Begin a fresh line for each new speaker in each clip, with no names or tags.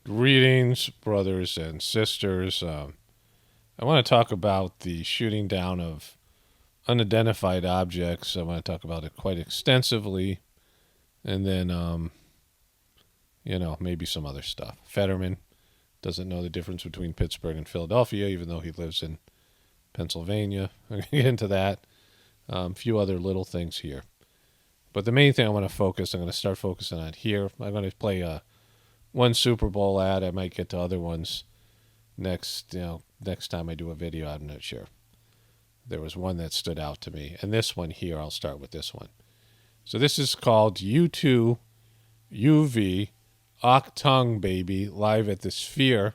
Greetings, brothers and sisters. I want to talk about the shooting down of unidentified objects. I want to talk about it quite extensively, and then, maybe some other stuff. Fetterman doesn't know the difference between Pittsburgh and Philadelphia, even though he lives in Pennsylvania. I'm going to get into that. A few other little things here. But the main thing I'm going to start focusing on here. I'm going to play one Super Bowl ad. I might get to other ones next time I do a video. I'm not sure. There was one that stood out to me. And this one here, I'll start with this one. So this is called U2 UV Octung Baby live at the Sphere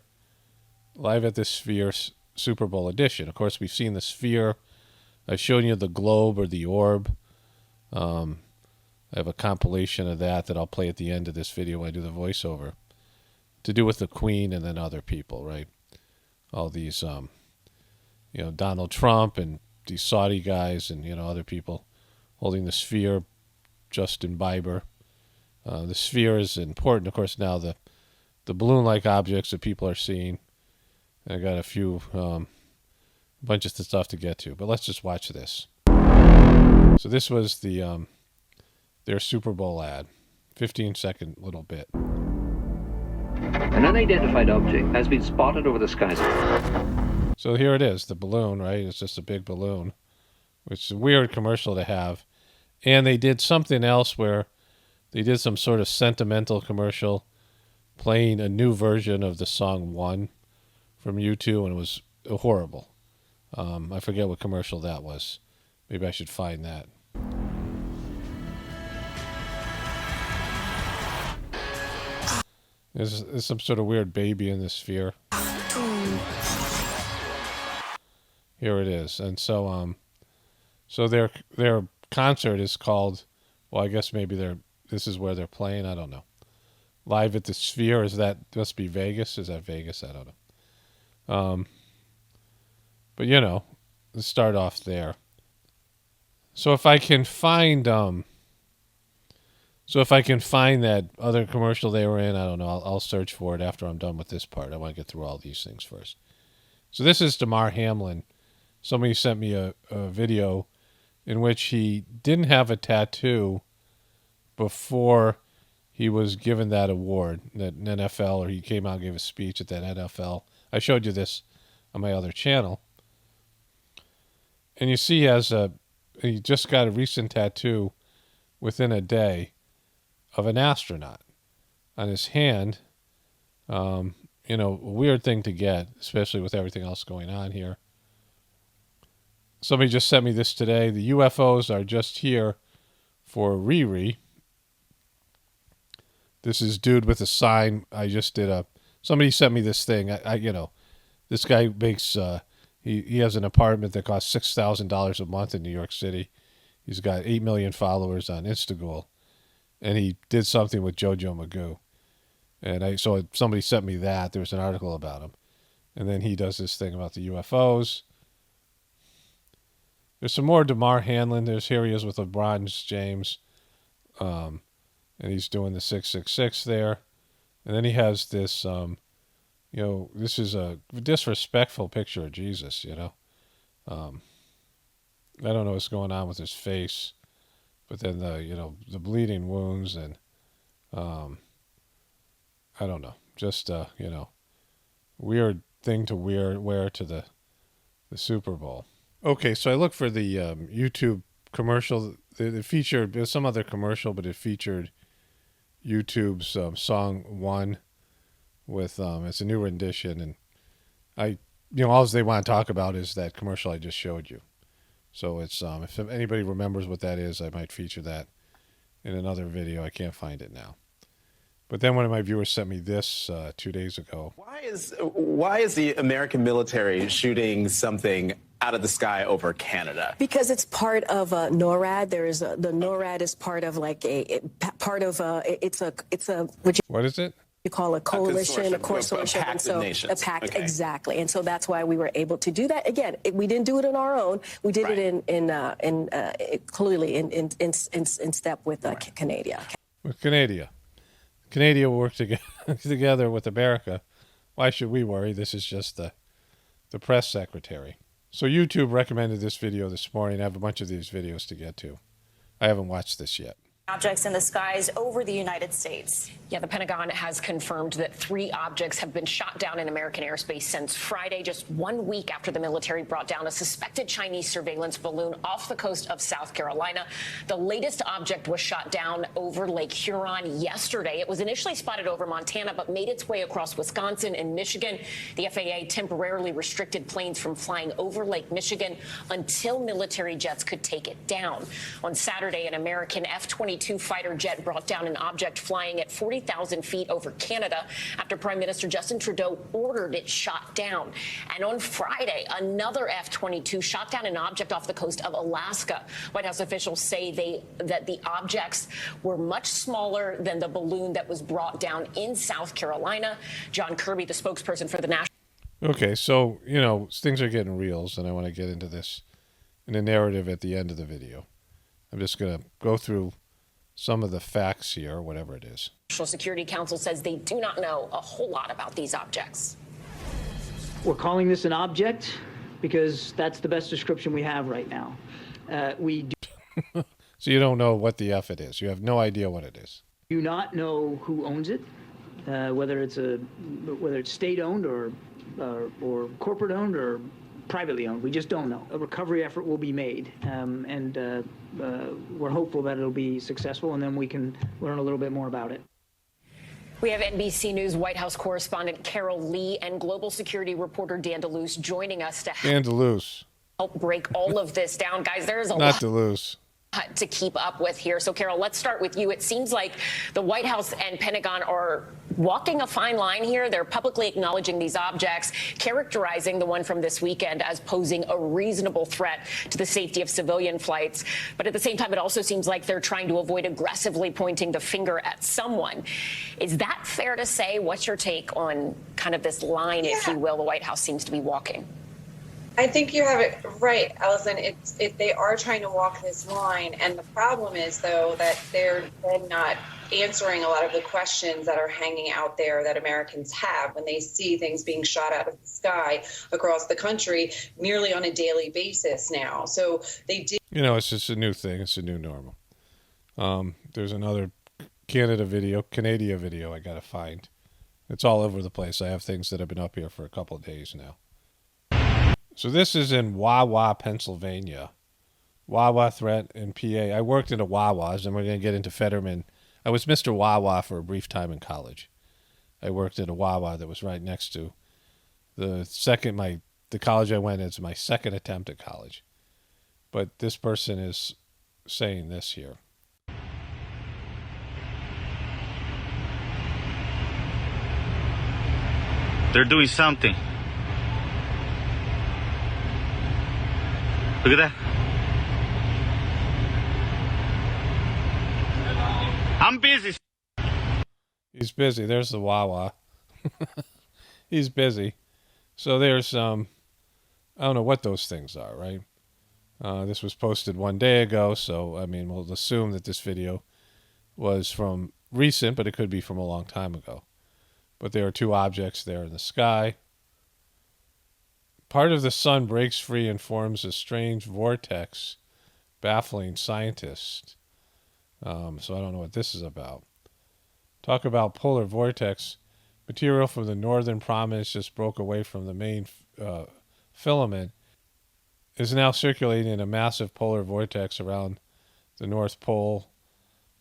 Super Bowl edition. Of course, we've seen the Sphere. I've shown you the globe or the orb. I have a compilation of that I'll play at the end of this video when I do the voiceover, to do with the Queen and then other people, right? All these, Donald Trump and these Saudi guys and, other people holding the Sphere, Justin Bieber. The Sphere is important, of course, now the balloon-like objects that people are seeing. I got a few, bunch of stuff to get to, but let's just watch this. So this was their Super Bowl ad, 15-second little bit.
An unidentified object has been spotted over the skies.
So here it is, the balloon, right? It's just a big balloon, which is a weird commercial to have. And they did something else where they did some sort of sentimental commercial playing a new version of the song One from U2, and it was horrible. I forget what commercial that was. Maybe I should find that. There's some sort of weird baby in the Sphere. Here it is. And so their concert is called, well, I guess maybe this is where they're playing, I don't know. Live at the Sphere, must be Vegas? Is that Vegas? I don't know. But let's start off there. So if I can find that other commercial they were in, I don't know. I'll search for it after I'm done with this part. I want to get through all these things first. So this is Damar Hamlin. Somebody sent me a video in which he didn't have a tattoo before he was given that award, that NFL, or he came out and gave a speech at that NFL. I showed you this on my other channel. And you see he just got a recent tattoo within a day of an astronaut on his hand. A weird thing to get, especially with everything else going on here. Somebody just sent me this today. The UFOs are just here for Riri. This is dude with a sign. Somebody sent me this thing. This guy makes, he has an apartment that costs $6,000 a month in New York City. He's got 8 million followers on Instagram. And he did something with Jojo Magoo. And so somebody sent me that. There was an article about him. And then he does this thing about the UFOs. There's some more Damar Hamlin. Here he is with LeBron James. And he's doing the 666 there. And then he has this, this is a disrespectful picture of Jesus, I don't know what's going on with his face. But then the bleeding wounds and, I don't know, just, weird thing to wear to the Super Bowl. Okay, so I looked for the YouTube commercial. It featured, there's some other commercial, but it featured YouTube's song One with, it's a new rendition. And all they want to talk about is that commercial I just showed you. So it's, if anybody remembers what that is, I might feature that in another video. I can't find it now. But then one of my viewers sent me this 2 days ago.
Why is the American military shooting something out of the sky over Canada?
Because it's part of NORAD. The NORAD is part of what
is it?
You call a coalition, a consortium,
a pact of nations.
A pact,
okay.
Exactly, and so that's why we were able to do that. Again, we didn't do it on our own. We did it clearly in step with Canada.
With Canada. Canada will work together with America. Why should we worry? This is just the press secretary. So YouTube recommended this video this morning. I have a bunch of these videos to get to. I haven't watched this yet.
Objects in the skies over the United States.
Yeah, the Pentagon has confirmed that 3 objects have been shot down in American airspace since Friday, just 1 week after the military brought down a suspected Chinese surveillance balloon off the coast of South Carolina. The latest object was shot down over Lake Huron yesterday. It was initially spotted over Montana, but made its way across Wisconsin and Michigan. The FAA temporarily restricted planes from flying over Lake Michigan until military jets could take it down. On Saturday, an American F-22 fighter jet brought down an object flying at 40,000 feet over Canada after Prime Minister Justin Trudeau ordered it shot down. And on Friday, another F-22 shot down an object off the coast of Alaska. White House officials say that the objects were much smaller than the balloon that was brought down in South Carolina. John Kirby, the spokesperson for the National.
Okay, so, you know, things are getting real, and I want to get into this in a narrative at the end of the video. I'm just going to go through some of the facts here, whatever it is.
National Security Council says they do not know a whole lot about these objects.
We're calling this an object because that's the best description we have right now. We
So you don't know what the F it is. You have no idea what it is.
do not know who owns it, whether it's state-owned or corporate-owned or privately owned. We just don't know. A recovery effort will be made, and we're hopeful that it'll be successful, and then we can learn a little bit more about it.
We have NBC News White House correspondent Carol Lee and global security reporter Dan DeLuce joining us to help break all of this down. Guys, there's a
Not
lot
DeLuce.
to keep up with here. So, Carol, let's start with you. It seems like the White House and Pentagon are walking a fine line here. They're publicly acknowledging these objects, characterizing the one from this weekend as posing a reasonable threat to the safety of civilian flights. But at the same time, it also seems like they're trying to avoid aggressively pointing the finger at someone. Is that fair to say? What's your take on kind of this line, if you will, the White House seems to be walking?
I think you have it right, Allison. They are trying to walk this line, and the problem is, though, that they're then not answering a lot of the questions that are hanging out there that Americans have when they see things being shot out of the sky across the country nearly on a daily basis now. So they did.
You know, it's just a new thing. It's a new normal. There's another Canada video I got to find. It's all over the place. I have things that have been up here for a couple of days now. So this is in Wawa, Pennsylvania. Wawa threat in PA. I worked in a Wawa's, and we're going to get into Fetterman. I was Mr. Wawa for a brief time in college. I worked at a Wawa that was right next to the college I went is my second attempt at college. But this person is saying this here.
They're doing something. Look at that. I'm busy.
He's busy. There's the Wawa. He's busy. So there's I don't know what those things are, right? This was posted 1 day ago, so I mean we'll assume that this video was from recent, but it could be from a long time ago. But there are 2 objects there in the sky. Part of the sun breaks free and forms a strange vortex, baffling scientists. So I don't know what this is about. Talk about polar vortex. Material from the northern prominence just broke away from the main filament. Is now circulating in a massive polar vortex around the North Pole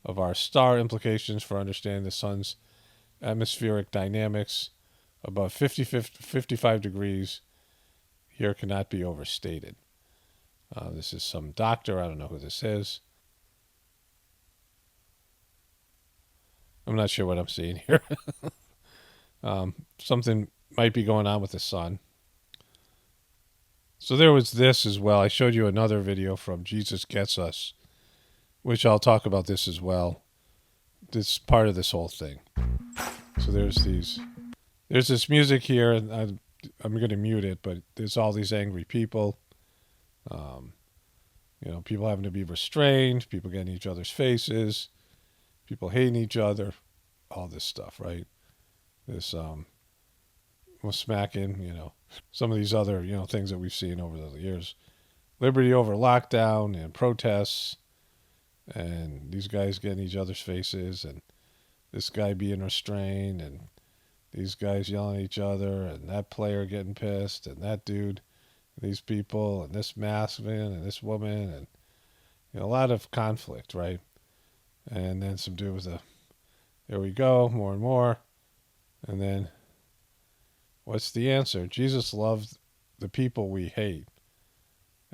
of our star. Implications for understanding the sun's atmospheric dynamics above 55 degrees here cannot be overstated. This is some doctor. I don't know who this is. I'm not sure what I'm seeing here. Something might be going on with the sun. So there was this as well. I showed you another video from Jesus Gets Us, which I'll talk about this as well. This part of this whole thing. So there's this music here, and I'm going to mute it, but there's all these angry people. People having to be restrained, people getting in each other's faces, people hating each other. all this stuff, right? This well, smacking, some of these other, things that we've seen over the years. Liberty over lockdown and protests, and these guys getting each other's faces, and this guy being restrained, and these guys yelling at each other, and that player getting pissed, and that dude, and these people, and this masked man, and this woman, and a lot of conflict, right? And then some dude with there we go, more and more. And then, what's the answer? Jesus loved the people we hate,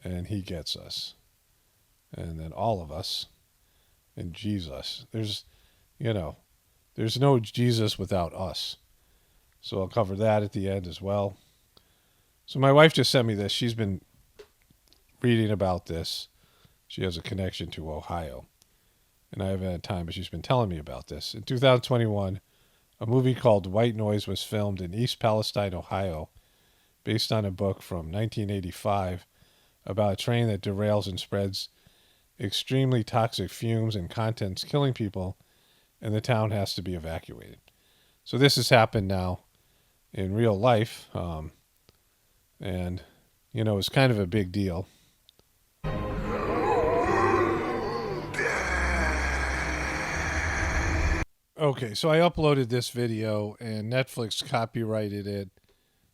and he gets us. And then all of us, and Jesus. There's no Jesus without us. So I'll cover that at the end as well. So my wife just sent me this. She's been reading about this. She has a connection to Ohio. And I haven't had time, but she's been telling me about this. In 2021, a movie called White Noise was filmed in East Palestine, Ohio, based on a book from 1985 about a train that derails and spreads extremely toxic fumes and contents, killing people, and the town has to be evacuated. So this has happened now in real life, and, it's kind of a big deal. Okay, so I uploaded this video, and Netflix copyrighted it,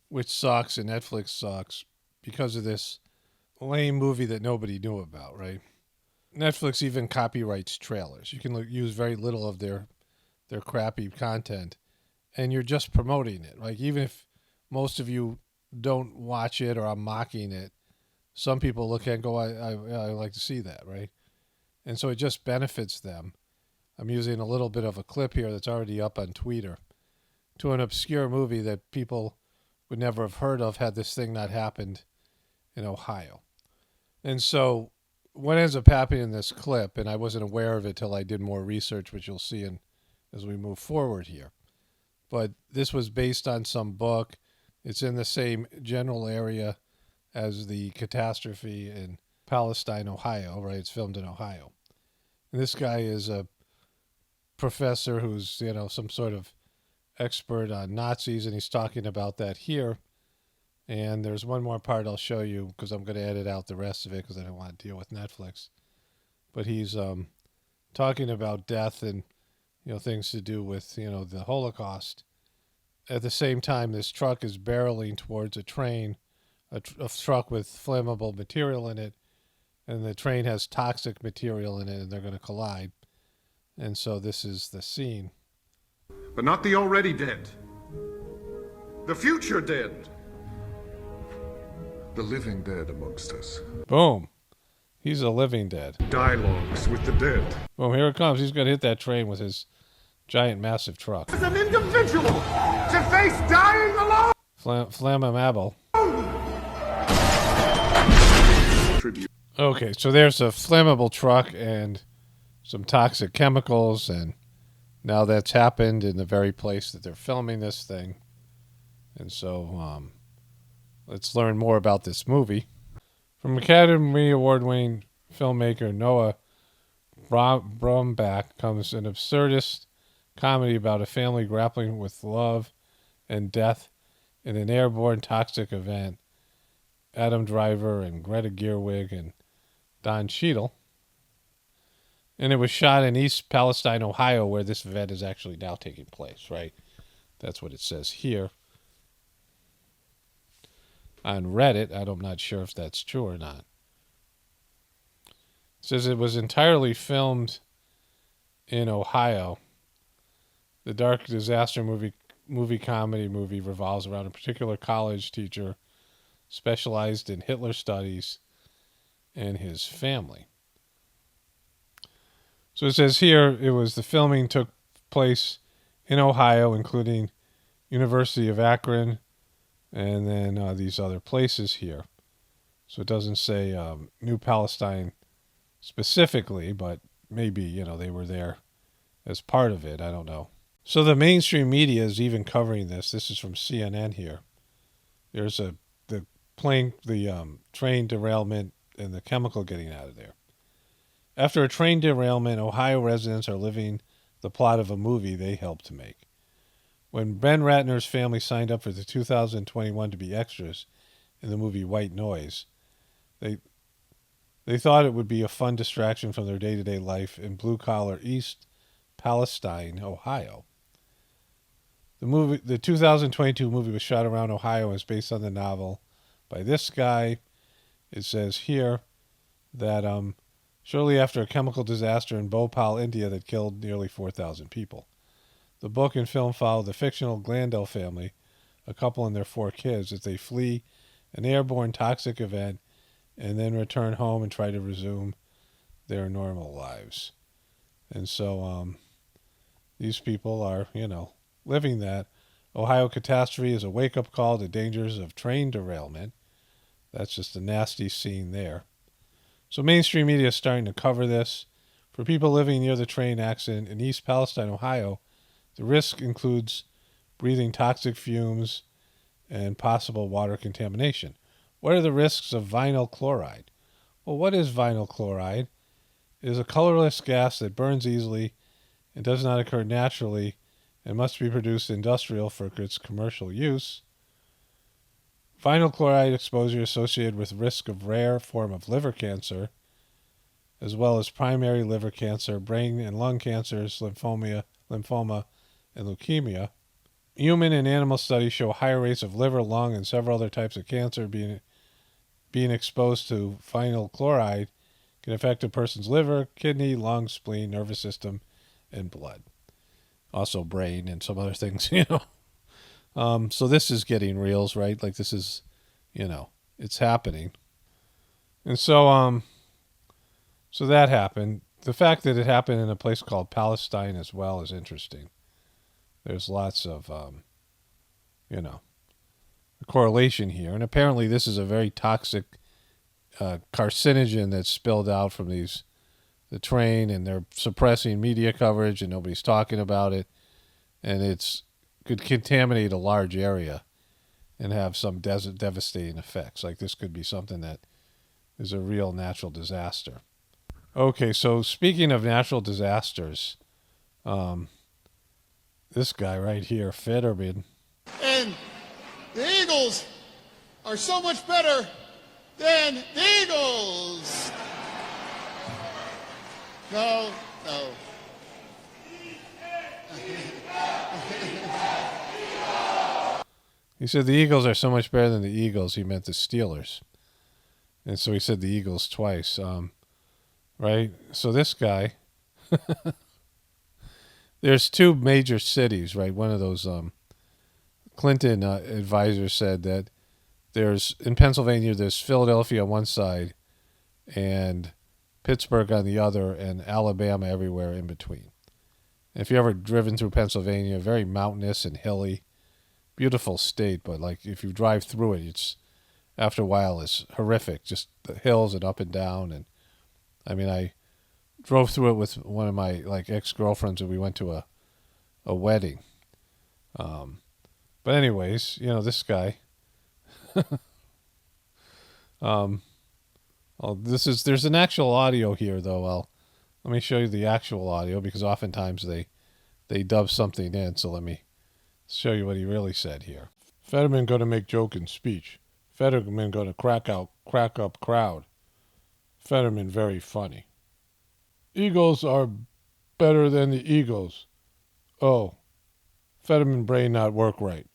which sucks, and Netflix sucks because of this lame movie that nobody knew about, right? Netflix even copyrights trailers. You can use very little of their crappy content, and you're just promoting it. Like, even if most of you don't watch it or I'm mocking it, some people look at it and go, I like to see that, right? And so it just benefits them. I'm using a little bit of a clip here that's already up on Twitter to an obscure movie that people would never have heard of had this thing not happened in Ohio. And so what ends up happening in this clip, and I wasn't aware of it till I did more research, which you'll see as we move forward here. But this was based on some book. It's in the same general area as the catastrophe in Palestine, Ohio, right? It's filmed in Ohio. And this guy is a professor who's, some sort of expert on Nazis, and he's talking about that here. And there's one more part I'll show you because I'm going to edit out the rest of it because I don't want to deal with Netflix. But he's talking about death and, things to do with, the Holocaust. At the same time, this truck is barreling towards a train, a truck with flammable material in it, and the train has toxic material in it, and they're going to collide. And so this is the scene.
But not the already dead. The future dead. The living dead amongst us.
Boom. He's a living dead.
Dialogues with the dead.
Boom, here it comes. He's going to hit that train with his giant, massive truck.
As an individual to face dying alone.
Flammable. Okay, so there's a flammable truck and some toxic chemicals, and now that's happened in the very place that they're filming this thing. And so let's learn more about this movie. From Academy Award-winning filmmaker Noah Baumbach comes an absurdist comedy about a family grappling with love and death in an airborne toxic event. Adam Driver and Greta Gerwig and Don Cheadle. And it was shot in East Palestine, Ohio, where this event is actually now taking place, right? That's what it says here. On Reddit, I'm not sure if that's true or not. It says it was entirely filmed in Ohio. The dark disaster comedy movie revolves around a particular college teacher specialized in Hitler studies and his family. So it says here the filming took place in Ohio, including University of Akron, and then these other places here. So it doesn't say New Palestine specifically, but maybe, they were there as part of it. I don't know. So the mainstream media is even covering this. This is from CNN here. There's the train derailment and the chemical getting out of there. After a train derailment, Ohio residents are living the plot of a movie they helped to make. When Ben Ratner's family signed up for the 2021 to be extras in the movie White Noise, they thought it would be a fun distraction from their day-to-day life in blue-collar East Palestine, Ohio. The 2022 movie was shot around Ohio and is based on the novel by this guy. It says here that shortly after a chemical disaster in Bhopal, India, that killed nearly 4,000 people. The book and film follow the fictional Glandel family, a couple and their 4 kids, as they flee an airborne toxic event and then return home and try to resume their normal lives. And so these people are, living that. Ohio catastrophe is a wake-up call to dangers of train derailment. That's just a nasty scene there. So mainstream media is starting to cover this. For people living near the train accident in East Palestine, Ohio, the risk includes breathing toxic fumes and possible water contamination. What are the risks of vinyl chloride? Well, what is vinyl chloride? It is a colorless gas that burns easily and does not occur naturally and must be produced industrial for its commercial use. Vinyl chloride exposure is associated with risk of rare form of liver cancer, as well as primary liver cancer, brain and lung cancers, lymphoma, and leukemia. Human and animal studies show higher rates of liver, lung, and several other types of cancer being exposed to vinyl chloride can affect a person's liver, kidney, lung, spleen, nervous system, and blood. Also brain and some other things, So this is getting reals, right? Like this is, it's happening. And so, so that happened. The fact that it happened in a place called Palestine as well is interesting. There's lots of, a correlation here. And apparently this is a very toxic carcinogen that's spilled out from the train, and they're suppressing media coverage and nobody's talking about it. And it's could contaminate a large area and have some devastating effects. Like this could be something that is a real natural disaster. Okay, so speaking of natural disasters, this guy right here, Fetterman.
And the Eagles are so much better than the Eagles. No.
He said the Eagles are so much better than the Eagles. He meant the Steelers. And so he said the Eagles twice. Right? So this guy, there's 2 major cities, right? One of those Clinton advisors said that in Pennsylvania, there's Philadelphia on one side and Pittsburgh on the other, and Alabama everywhere in between. If you ever driven through Pennsylvania, very mountainous and hilly, beautiful state, but like if you drive through it, it's after a while it's horrific, just the hills and up and down. And I mean, I drove through it with one of my ex-girlfriends, and we went to a wedding. But anyways, this guy. There's an actual audio here though. Let me show you the actual audio, because oftentimes they dub something in. So let me show you what he really said here. Fetterman going to make joke in speech. Fetterman going to crack up crowd. Fetterman very funny. Eagles are better than the Eagles. Oh, Fetterman brain not work right.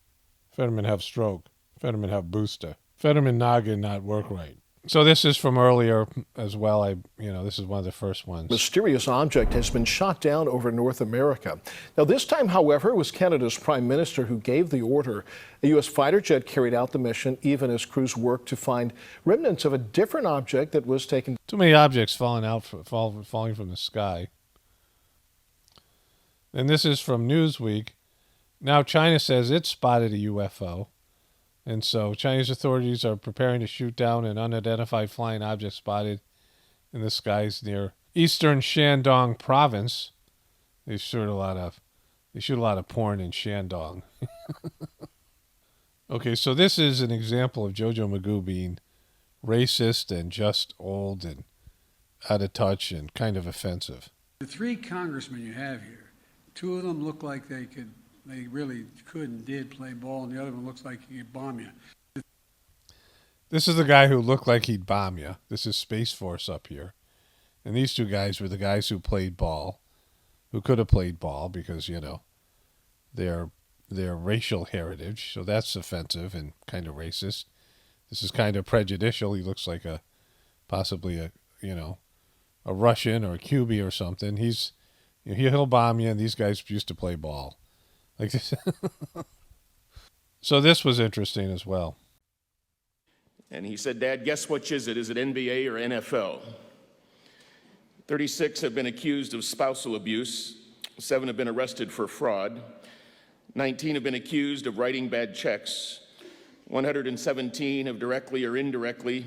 Fetterman have stroke. Fetterman have booster. Fetterman noggin not work right. So this is from earlier as well. This is one of the first ones.
Mysterious object has been shot down over North America. Now this time, however, it was Canada's Prime Minister who gave the order. A U.S. fighter jet carried out the mission, even as crews worked to find remnants of a different object that was taken.
Too many objects falling from the sky. And this is from Newsweek. Now China says it spotted a UFO. And so Chinese authorities are preparing to shoot down an unidentified flying object spotted in the skies near eastern Shandong province. They shoot a lot of porn in Shandong. Okay, so this is an example of Jojo Magoo being racist and just old and out of touch and kind of offensive.
The 3 congressmen you have here Two of them look like they really could and did play ball, and the other one looks like he could bomb you.
This is the guy who looked like he'd bomb you. This is Space Force up here. And these two guys were the guys who played ball, who could have played ball because, their racial heritage. So that's offensive and kind of racist. This is kind of prejudicial. He looks like possibly a Russian or a Cuban or something. He'll bomb you, and these guys used to play ball. Like this. So this was interesting as well.
And he said, Dad, guess which is it? Is it NBA or NFL? 36 have been accused of spousal abuse. 7 have been arrested for fraud. 19 have been accused of writing bad checks. 117 have directly or indirectly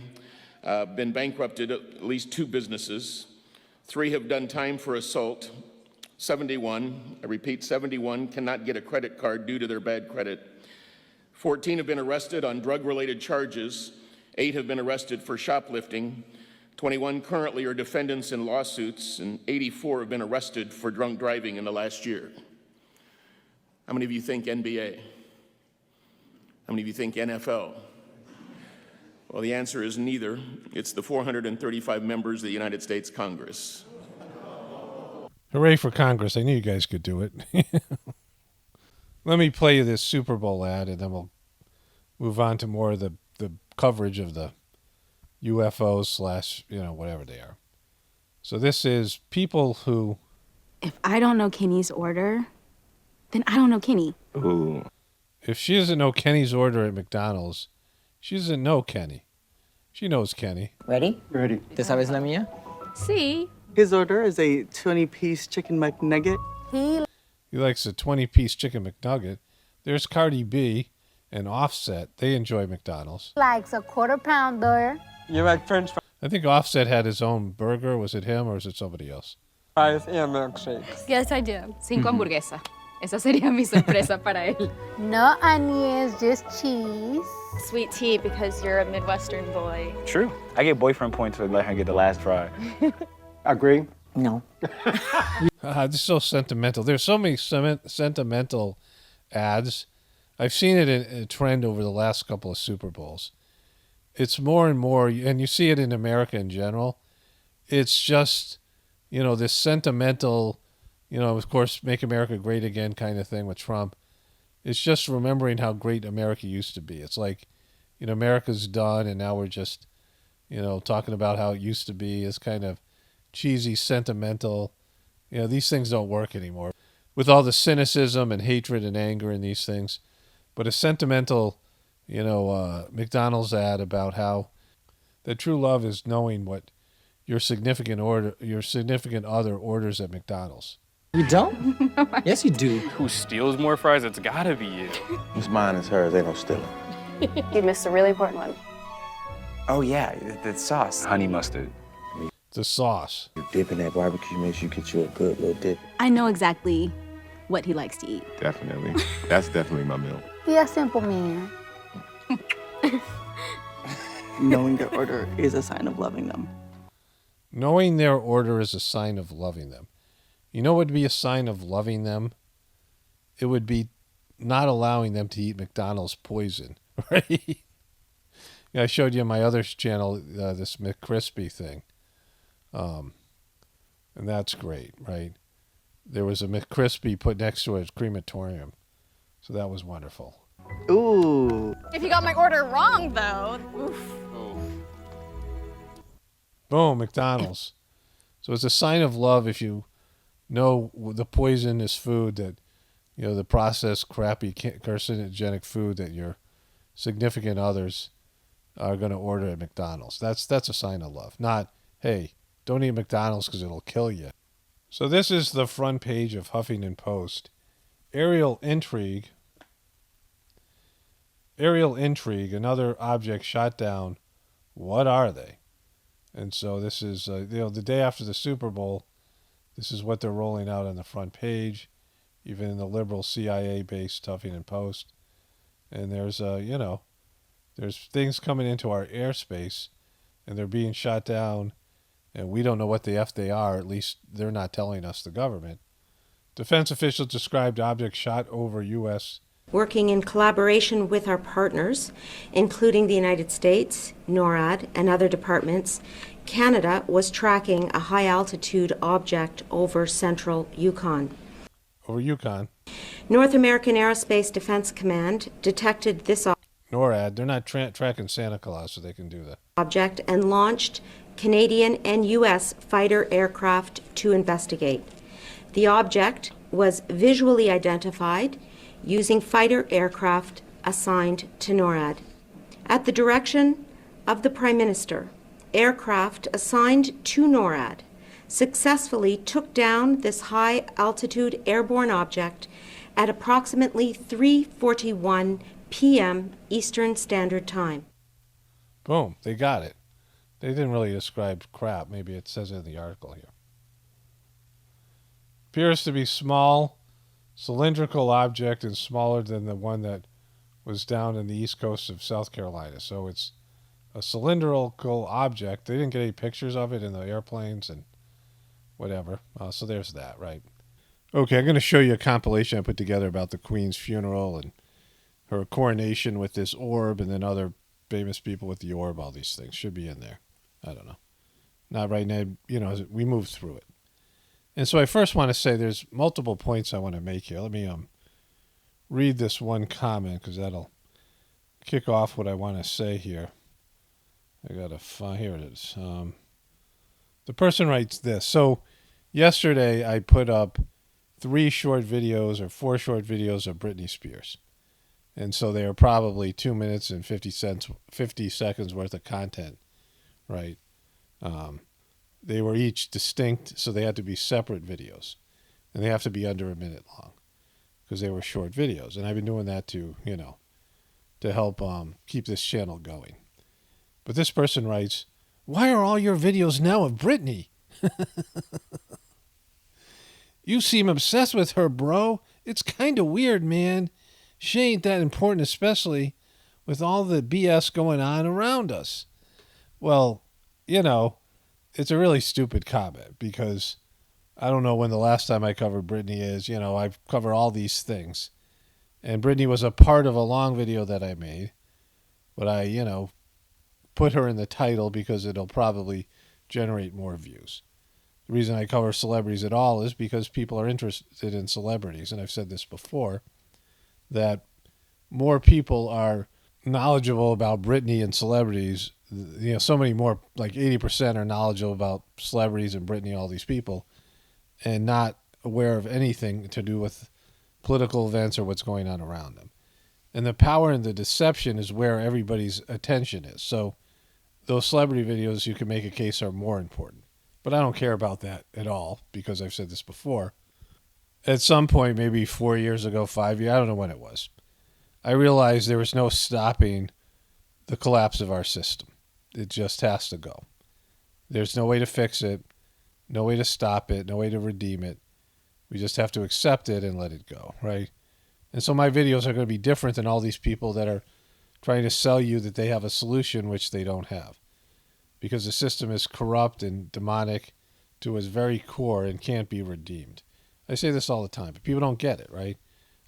been bankrupted at least 2 businesses. 3 have done time for assault. 71, I repeat, 71 cannot get a credit card due to their bad credit. 14 have been arrested on drug-related charges. 8 have been arrested for shoplifting. 21 currently are defendants in lawsuits, and 84 have been arrested for drunk driving in the last year. How many of you think NBA? How many of you think NFL? Well, the answer is neither. It's the 435 members of the United States Congress.
Hooray for Congress. I knew you guys could do it. Let me play you this Super Bowl ad, and then we'll move on to more of the coverage of the UFOs / whatever they are. So this is people who...
If I don't know Kenny's order, then I don't know Kenny.
Ooh. If she doesn't know Kenny's order at McDonald's, she doesn't know Kenny. She knows Kenny.
Ready?
Ready.
¿Te sabes la mía?
Sí.
His order is a 20-piece chicken McNugget.
He likes a 20-piece chicken McNugget. There's Cardi B and Offset. They enjoy McDonald's.
Likes a quarter pounder.
You like French
I think Offset had his own burger. Was it him or is it somebody else?
fries and milkshakes.
Yes, I do. 5 hamburguesas. Esa sería mi sorpresa para él.
No onions, just cheese.
Sweet tea because you're a Midwestern boy.
True. I get boyfriend points to let her get the last fry.
Agree?
No.
This is so sentimental. There's so many sentimental ads. I've seen it in a trend over the last couple of Super Bowls. It's more and more, and you see it in America in general. It's just, this sentimental, of course, make America great again kind of thing with Trump. It's just remembering how great America used to be. It's like, America's done, and now we're just, talking about how it used to be. It's kind of cheesy, sentimental. These things don't work anymore with all the cynicism and hatred and anger in these things. But a sentimental, McDonald's ad about how the true love is knowing what your significant other orders at McDonald's.
You don't? Yes, you do.
Who steals more fries? It's gotta be you.
What's mine is hers. They don't steal it.
You missed a really important one.
Oh yeah, the sauce. Honey mustard.
The sauce.
You dip in that barbecue, make sure you get you a good little dip.
I know exactly what he likes to eat.
Definitely. That's definitely my meal.
Be a simple man.
Knowing their order is a sign of loving them.
Knowing their order is a sign of loving them. You know what would be a sign of loving them? It would be not allowing them to eat McDonald's poison, right? I showed you on my other channel this McCrispy thing. And that's great, right? There was a McCrispy put next to a crematorium. So that was wonderful.
Ooh.
If you got my order wrong, though, oof.
Boom, McDonald's. So it's a sign of love if you know the poisonous food that, the processed, crappy, carcinogenic food that your significant others are going to order at McDonald's. That's a sign of love. Not, hey, don't eat McDonald's because it'll kill you. So this is the front page of Huffington Post. Aerial intrigue, another object shot down. What are they? And so this is, the day after the Super Bowl, this is what they're rolling out on the front page, even in the liberal CIA-based Huffington Post. And there's, there's things coming into our airspace, and they're being shot down, and we don't know what the F they are. At least they're not telling us, the government. Defense officials described objects shot over U.S.
Working in collaboration with our partners, including the United States, NORAD, and other departments, Canada was tracking a high-altitude object over central Yukon.
Over Yukon.
North American Aerospace Defense Command detected this
NORAD, they're not tracking Santa Claus, so they can do that.
Object and launched Canadian and U.S. fighter aircraft to investigate. The object was visually identified using fighter aircraft assigned to NORAD. At the direction of the Prime Minister, aircraft assigned to NORAD successfully took down this high-altitude airborne object at approximately 3:41 p.m. Eastern Standard Time.
Boom, they got it. They didn't really describe crap. Maybe it says it in the article here. Appears to be small, cylindrical object and smaller than the one that was down in the east coast of South Carolina. So it's a cylindrical object. They didn't get any pictures of it in the airplanes and whatever. So there's that, right? Okay, I'm going to show you a compilation I put together about the Queen's funeral and her coronation with this orb, and then other famous people with the orb. All these things should be in there. I don't know. Not right now. We moved through it. And so I first want to say there's multiple points I want to make here. Let me read this one comment because that'll kick off what I want to say here. I got to find, here it is. The person writes this. So yesterday I put up 3 short videos or 4 short videos of Britney Spears. And so they are probably 2 minutes and 50 seconds worth of content, right? They were each distinct, so they had to be separate videos. And they have to be under a minute long because they were short videos. And I've been doing that to help keep this channel going. But this person writes, "Why are all your videos now of Britney? You seem obsessed with her, bro. It's kind of weird, man. She ain't that important, especially with all the BS going on around us." Well, it's a really stupid comment because I don't know when the last time I covered Britney is. I've covered all these things. And Britney was a part of a long video that I made. But I, put her in the title because it'll probably generate more views. The reason I cover celebrities at all is because people are interested in celebrities. And I've said this before, that more people are knowledgeable about Britney and celebrities. So many more, like 80% are knowledgeable about celebrities and Britney, all these people, and not aware of anything to do with political events or what's going on around them. And the power and the deception is where everybody's attention is. So those celebrity videos, you can make a case, are more important. But I don't care about that at all because I've said this before. At some point, maybe 4 years ago, 5 years, I don't know when it was, I realized there was no stopping the collapse of our system. It just has to go. There's no way to fix it, no way to stop it, no way to redeem it. We just have to accept it and let it go, right? And so my videos are going to be different than all these people that are trying to sell you that they have a solution which they don't have. Because the system is corrupt and demonic to its very core and can't be redeemed. I say this all the time, but people don't get it, right?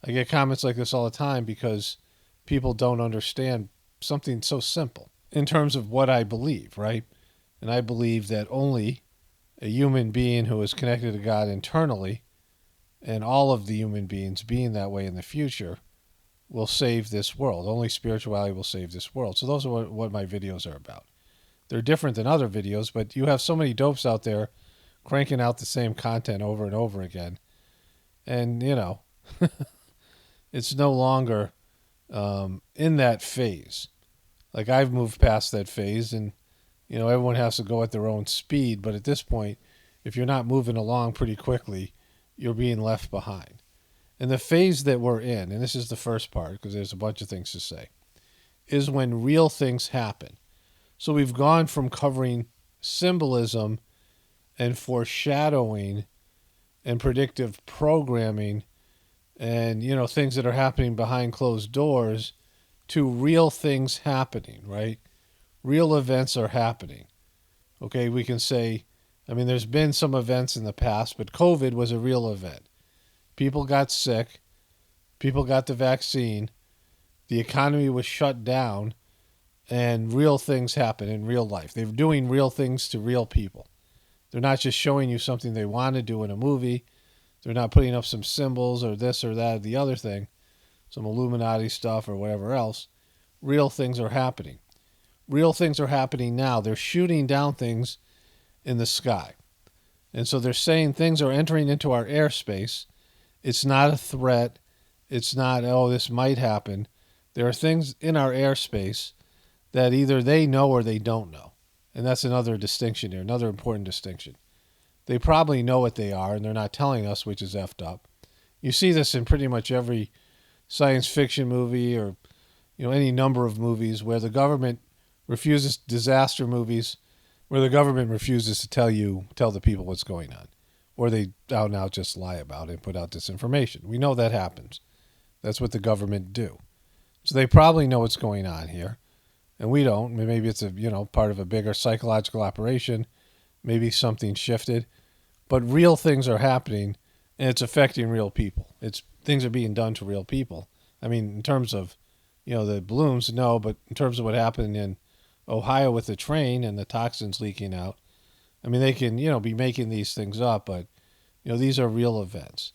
I get comments like this all the time because people don't understand something so simple in terms of what I believe, right? And I believe that only a human being who is connected to God internally, and all of the human beings being that way in the future, will save this world. Only spirituality will save this world. So those are what my videos are about. They're different than other videos, but you have so many dopes out there cranking out the same content over and over again. And, it's no longer in that phase. Like, I've moved past that phase, and, everyone has to go at their own speed. But at this point, if you're not moving along pretty quickly, you're being left behind. And the phase that we're in, and this is the first part because there's a bunch of things to say, is when real things happen. So we've gone from covering symbolism and foreshadowing and predictive programming and, things that are happening behind closed doors to real things happening, right? Real events are happening. Okay, we can say, there's been some events in the past, but COVID was a real event. People got sick. People got the vaccine. The economy was shut down, and real things happen in real life. They're doing real things to real people. They're not just showing you something they want to do in a movie. They're not putting up some symbols or this or that or the other thing, some Illuminati stuff or whatever else. Real things are happening. Real things are happening now. They're shooting down things in the sky. And so they're saying things are entering into our airspace. It's not a threat. It's not, oh, this might happen. There are things in our airspace that either they know or they don't know. And that's another distinction here, another important distinction. They probably know what they are, and they're not telling us, which is effed up. You see this in pretty much every science fiction movie or any number of movies where the government refuses, disaster movies, where the government refuses to tell the people what's going on. Or they out and out just lie about it and put out disinformation. We know that happens. That's what the government do. So they probably know what's going on here. And we don't. Maybe it's part of a bigger psychological operation. Maybe something shifted. But real things are happening, and it's affecting real people. Things are being done to real people. I mean, in terms of, the balloons, no, but in terms of what happened in Ohio with the train and the toxins leaking out, I mean, they can, be making these things up, but, these are real events.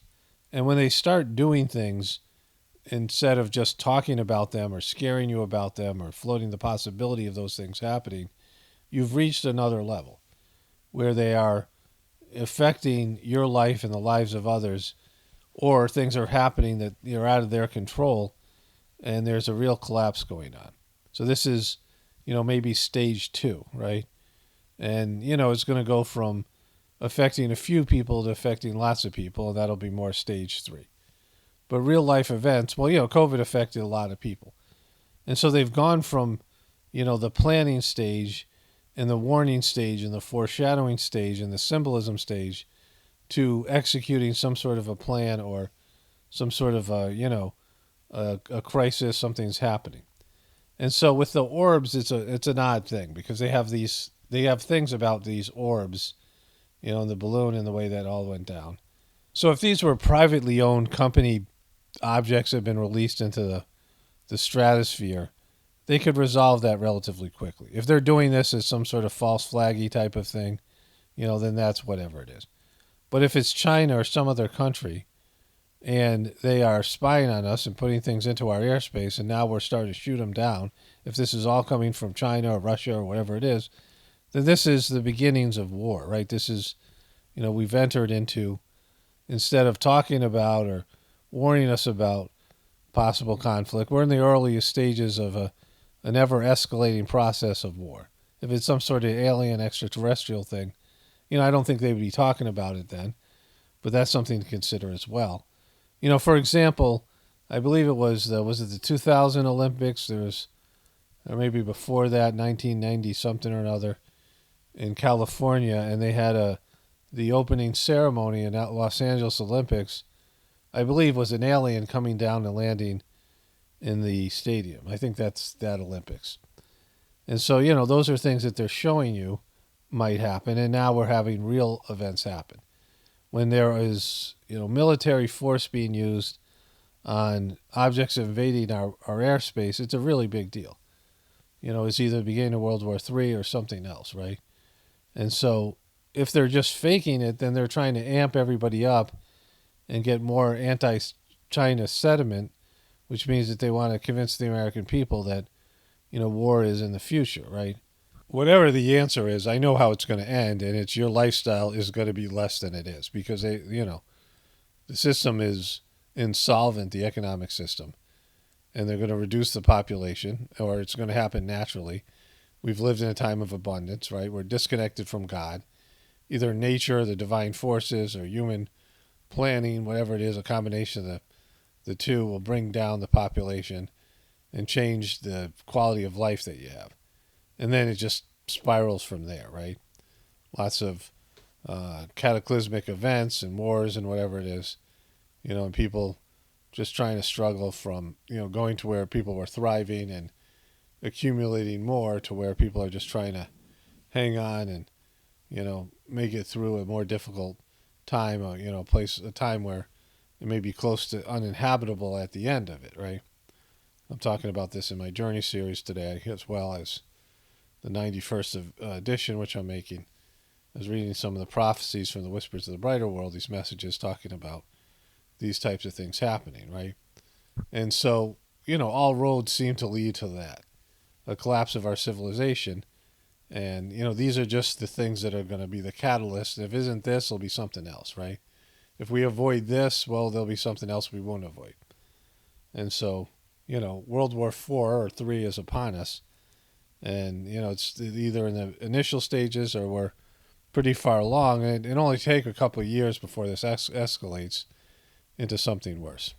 And when they start doing things, instead of just talking about them or scaring you about them or floating the possibility of those things happening, you've reached another level where they are affecting your life and the lives of others, or things are happening that are out of their control, and there's a real collapse going on. So this is, maybe stage 2, right? And, it's going to go from affecting a few people to affecting lots of people, and that'll be more stage 3. But real life events, well, COVID affected a lot of people. And so they've gone from, the planning stage and the warning stage and the foreshadowing stage and the symbolism stage to executing some sort of a plan or some sort of a crisis, something's happening. And so with the orbs, it's an odd thing because they have things about these orbs, in the balloon and the way that all went down. So if these were privately owned company objects that have been released into the stratosphere, they could resolve that relatively quickly. If they're doing this as some sort of false flaggy type of thing, then that's whatever it is. But if it's China or some other country and they are spying on us and putting things into our airspace and now we're starting to shoot them down, if this is all coming from China or Russia or whatever it is, then this is the beginnings of war, right? This is, we've entered into, instead of talking about or warning us about possible conflict, we're in the earliest stages of an ever-escalating process of war. If it's some sort of alien extraterrestrial thing, I don't think they would be talking about it then, but that's something to consider as well. For example, I believe it was it the 2000 Olympics? Or maybe before that, 1990 something or another, in California, and they had the opening ceremony in Los Angeles Olympics. I believe was an alien coming down and landing in the stadium. I think that's that Olympics. And so, those are things that they're showing you might happen, and now we're having real events happen. When there is, military force being used on objects invading our airspace, it's a really big deal. It's either the beginning of World War III or something else, right? And so if they're just faking it, then they're trying to amp everybody up and get more anti-China sentiment, which means that they want to convince the American people that, war is in the future, right? Whatever the answer is, I know how it's going to end, and it's your lifestyle is going to be less than it is because the system is insolvent, the economic system, and they're going to reduce the population, or it's going to happen naturally. We've lived in a time of abundance, right? We're disconnected from God, either nature, the divine forces, or human planning, whatever it is, a combination of the two will bring down the population and change the quality of life that you have. And then it just spirals from there, right? Lots of cataclysmic events and wars and whatever it is, and people just trying to struggle from, going to where people were thriving and accumulating more to where people are just trying to hang on and, make it through a more difficult time, a time where it may be close to uninhabitable at the end of it, right? I'm talking about this in my Journey series today, as well as the 91st edition, which I'm making. I was reading some of the prophecies from the Whispers of the Brighter World, these messages talking about these types of things happening, right? And so, all roads seem to lead to that, a collapse of our civilization. And, these are just the things that are going to be the catalyst. If it isn't this, it'll be something else, right? If we avoid this, well, there'll be something else we won't avoid. And so, World War IV or III is upon us. And, it's either in the initial stages or we're pretty far along. And it only take a couple of years before this escalates into something worse.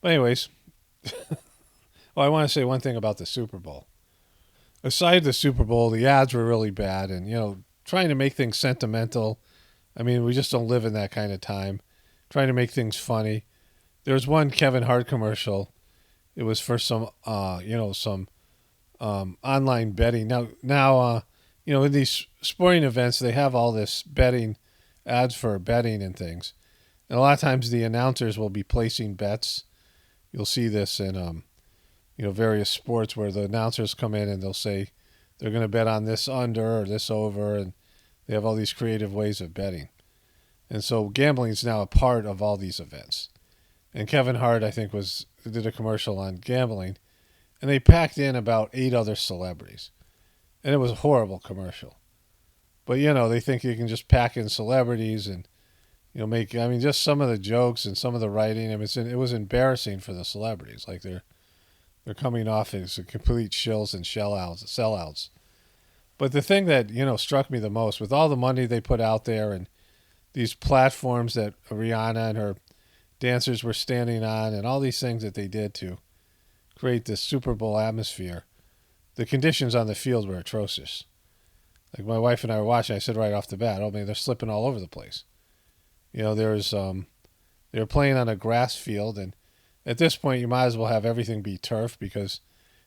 But anyways, I want to say one thing about the Super Bowl. Aside the Super Bowl, the ads were really bad. And, trying to make things sentimental. I mean, we just don't live in that kind of time. Trying to make things funny. There was one Kevin Hart commercial. It was for some online betting. Now, in these sporting events, they have all this betting ads for betting and things. And a lot of times the announcers will be placing bets. You'll see this in, various sports where the announcers come in and they'll say they're going to bet on this under or this over. And they have all these creative ways of betting. And so gambling is now a part of all these events. And Kevin Hart, I think, did a commercial on gambling. And they packed in about 8 other celebrities. And it was a horrible commercial. But, they think you can just pack in celebrities and, just some of the jokes and some of the writing. It was embarrassing for the celebrities. Like they're coming off as complete shills and sellouts. But the thing that, struck me the most, with all the money they put out there and these platforms that Rihanna and her dancers were standing on and all these things that they did to create this Super Bowl atmosphere, the conditions on the field were atrocious. Like my wife and I were watching, I said right off the bat, they're slipping all over the place. They were playing on a grass field, and at this point you might as well have everything be turf because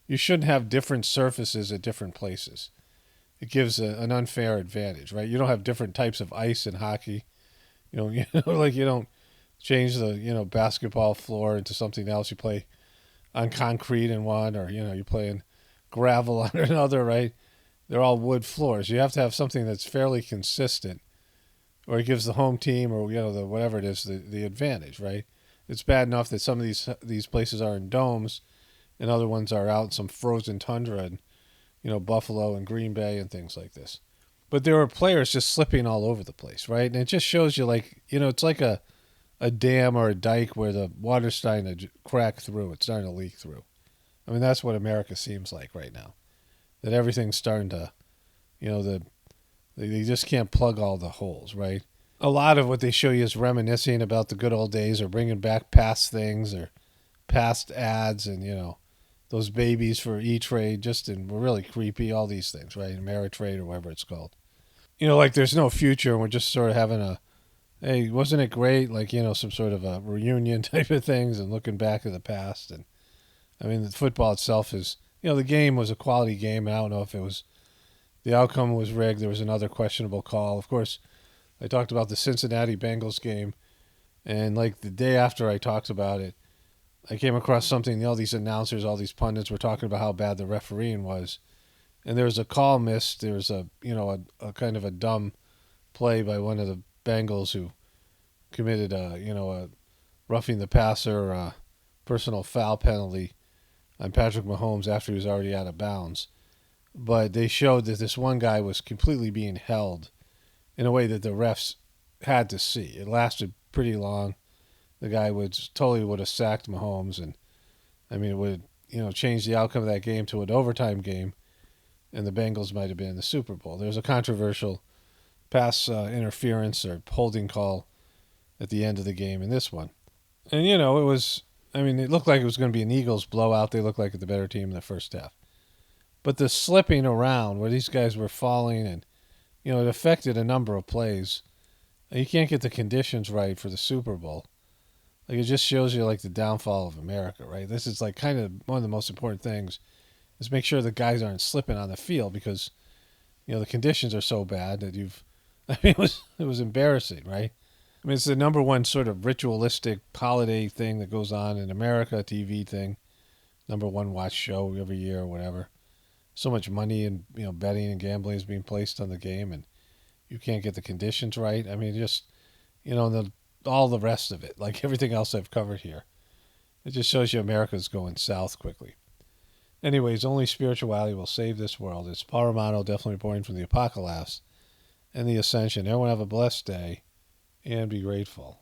you shouldn't have different surfaces at different places. It gives an unfair advantage, right? You don't have different types of ice in hockey. You don't change the, basketball floor into something else. You play on concrete in one, or, you play in gravel on another, right? They're all wood floors. You have to have something that's fairly consistent, or it gives the home team or, whatever it is, the advantage, right? It's bad enough that some of these places are in domes and other ones are out in some frozen tundra and, Buffalo and Green Bay and things like this. But there were players just slipping all over the place, right? And it just shows you, it's like a dam or a dike where the water's starting to crack through. It's starting to leak through. That's what America seems like right now. That everything's starting to, they just can't plug all the holes, right? A lot of what they show you is reminiscing about the good old days or bringing back past things or past ads and, those babies for E-Trade, were really creepy, all these things, right? Ameritrade or whatever it's called. Like there's no future and we're just sort of having hey, wasn't it great? Like, some sort of a reunion type of things and looking back at the past. And the football itself is, the game was a quality game. And I don't know if the outcome was rigged. There was another questionable call. Of course, I talked about the Cincinnati Bengals game. And like the day after I talked about it, I came across something, all these announcers, all these pundits were talking about how bad the refereeing was. And there was a call missed. There was a kind of a dumb play by one of the Bengals who committed a roughing the passer personal foul penalty on Patrick Mahomes after he was already out of bounds. But they showed that this one guy was completely being held in a way that the refs had to see. It lasted pretty long. The guy would have sacked Mahomes, and it would change the outcome of that game to an overtime game, and the Bengals might have been in the Super Bowl. There was a controversial pass interference or holding call at the end of the game in this one, and it was. It looked like it was going to be an Eagles blowout. They looked like the better team in the first half, but the slipping around where these guys were falling and it affected a number of plays. You can't get the conditions right for the Super Bowl. Like, it just shows you, the downfall of America, right? This is, kind of one of the most important things is make sure the guys aren't slipping on the field because, the conditions are so bad that it was embarrassing, right? mean, it's the number one sort of ritualistic holiday thing that goes on in America, TV thing. Number one watch show every year or whatever. So much money and betting and gambling is being placed on the game, and you can't get the conditions right. I mean, just all the rest of it, like everything else I've covered here. It just shows you America's going south quickly. Anyways, only spirituality will save this world. It's Paul Romano, definitely reporting from the Apocalypse and the Ascension. Everyone have a blessed day and be grateful.